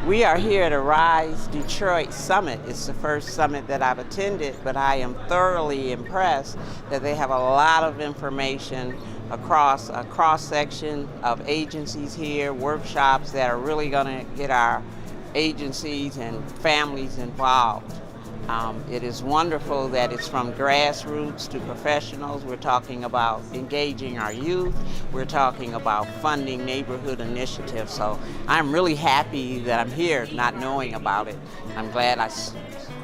We are here at Arise Detroit Summit. It's the first summit that I've attended, but I am thoroughly impressed that they have a lot of information across a cross-section of agencies here, workshops that are really going to get our agencies and families involved. It is wonderful that it's from grassroots to professionals. We're talking about engaging our youth. We're talking about funding neighborhood initiatives. So I'm really happy that I'm here not knowing about it. I'm glad I,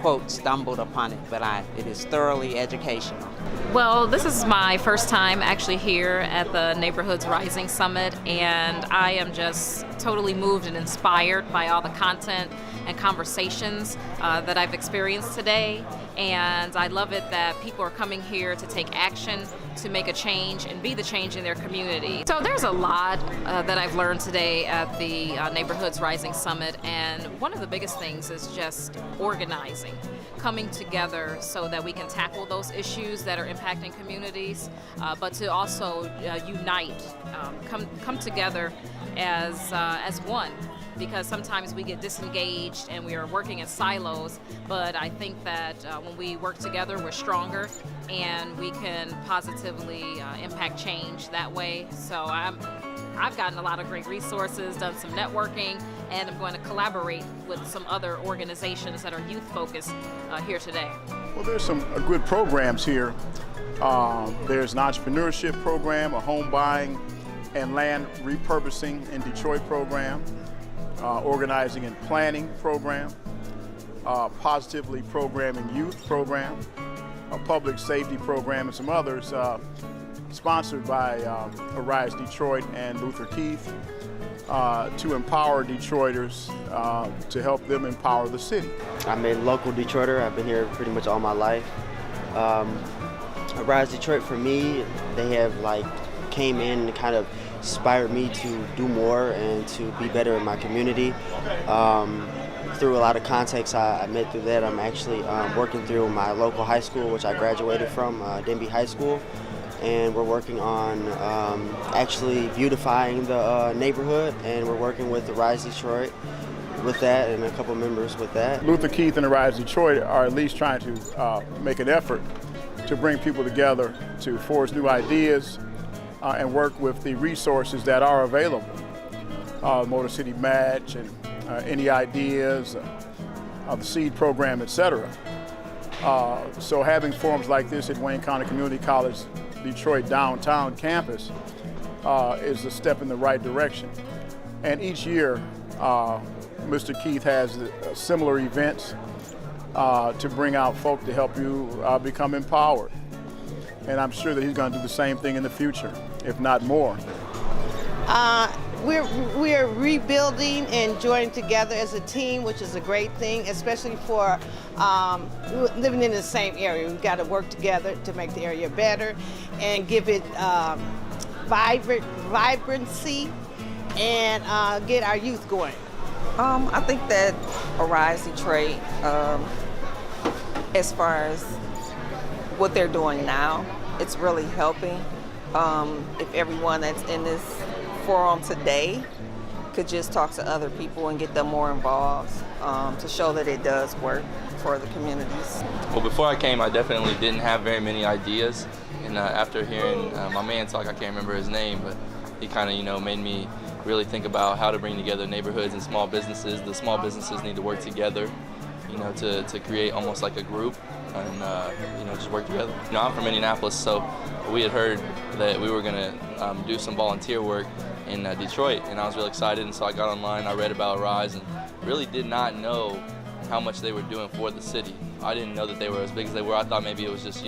quote, stumbled upon it, but it is thoroughly educational. Well, this is my first time actually here at the Neighborhoods Rising Summit, and I am just totally moved and inspired by all the content and conversations that I've experienced today. And I love it that people are coming here to take action, to make a change and be the change in their community. So there's a lot that I've learned today at the Neighborhoods Rising Summit, and one of the biggest things is just organizing, coming together so that we can tackle those issues that are impacting communities, but to also unite, come together as one. Because sometimes we get disengaged and we are working in silos, but I think that when we work together, we're stronger and we can positively impact change that way. So I've gotten a lot of great resources, done some networking, and I'm going to collaborate with some other organizations that are youth-focused here today. Well, there's some good programs here. There's an entrepreneurship program, a home buying and land repurposing in Detroit program, organizing and planning program, positively programming youth program, a public safety program, and some others sponsored by Arise Detroit and Luther Keith to empower Detroiters to help them empower the city. I'm a local Detroiter. I've been here pretty much all my life. Arise Detroit, for me, they have came in and kind of inspired me to do more and to be better in my community. Through a lot of contacts I met through that, I'm actually working through my local high school, which I graduated from, Denby High School, and we're working on actually beautifying the neighborhood, and we're working with Arise Detroit with that and a couple members with that. Luther Keith and Arise Detroit are at least trying to make an effort to bring people together to forge new ideas and work with the resources that are available. Motor City Match and any ideas, the SEED program, etc. So having forums like this at Wayne County Community College Detroit downtown campus is a step in the right direction. And each year, Mr. Keith has similar events to bring out folk to help you become empowered. And I'm sure that he's going to do the same thing in the future, if not more. We're rebuilding and joining together as a team, which is a great thing, especially for living in the same area. We've got to work together to make the area better and give it vibrancy and get our youth going. I think that Arise Detroit, as far as what they're doing now, it's really helping. If everyone that's in this forum today could just talk to other people and get them more involved to show that it does work for the communities. Well, before I came, I definitely didn't have very many ideas, and after hearing my man talk, I can't remember his name, but he kind of, made me really think about how to bring together neighborhoods and small businesses. The small businesses need to work together, to create almost like a group and, just work together. I'm from Indianapolis, so we had heard that we were going to do some volunteer work in Detroit, and I was really excited, and so I got online, I read about Arise, and really did not know how much they were doing for the city. I didn't know that they were as big as they were. I thought maybe it was just,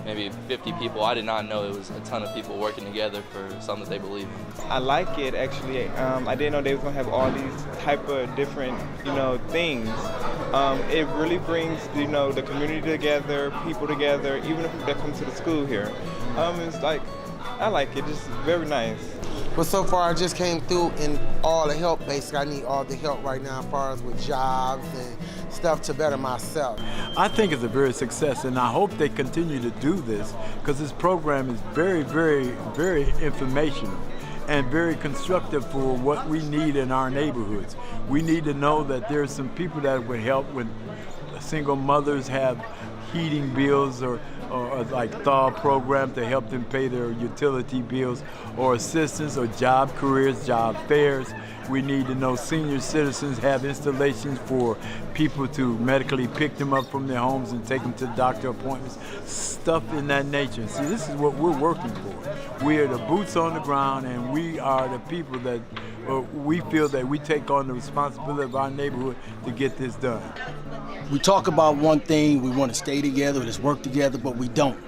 maybe 50 people. I did not know it was a ton of people working together for something that they believe in. I like it, actually. I didn't know they was going to have all these type of different, things. It really brings, the community together, people together, even the people that come to the school here. It's like, I like it. It's very nice. But so far, I just came through and all the help, basically. I need all the help right now as far as with jobs and stuff to better myself. I think it's a very success, and I hope they continue to do this because this program is very, very, very informational. and very constructive for what we need in our neighborhoods. We need to know that there's some people that would help when single mothers have heating bills or like thaw program to help them pay their utility bills, or assistance or job careers, job fairs. We need to know senior citizens have installations for people to medically pick them up from their homes and take them to doctor appointments, stuff in that nature. See, this is what we're working for. We are the boots on the ground, and we are the people that we feel that we take on the responsibility of our neighborhood to get this done. We talk about one thing, we want to stay together, let's work together, but we don't.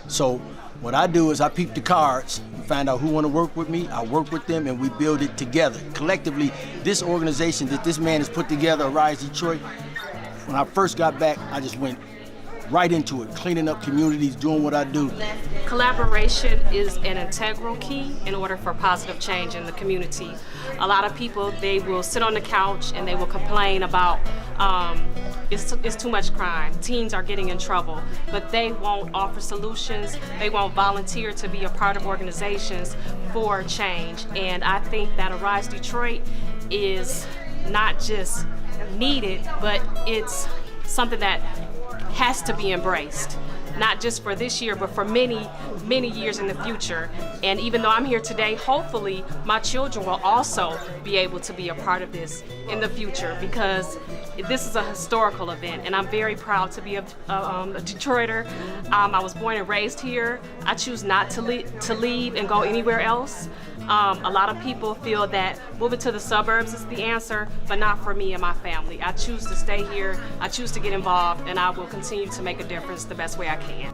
So what I do is I peep the cards and find out who want to work with me. I work with them and we build it together. Collectively, this organization that this man has put together, Arise Detroit, when I first got back, I just went right into it, cleaning up communities, doing what I do. Collaboration is an integral key in order for positive change in the community. A lot of people, they will sit on the couch and they will complain about it's too much crime, teens are getting in trouble, but they won't offer solutions, they won't volunteer to be a part of organizations for change. And I think that Arise Detroit is not just needed, but it's something that has to be embraced, not just for this year, but for many, many years in the future. And even though I'm here today, hopefully my children will also be able to be a part of this in the future, because this is a historical event, and I'm very proud to be a Detroiter. I was born and raised here. I choose not to leave and go anywhere else. A lot of people feel that moving to the suburbs is the answer, but not for me and my family. I choose to stay here, I choose to get involved, and I will continue to make a difference the best way I can.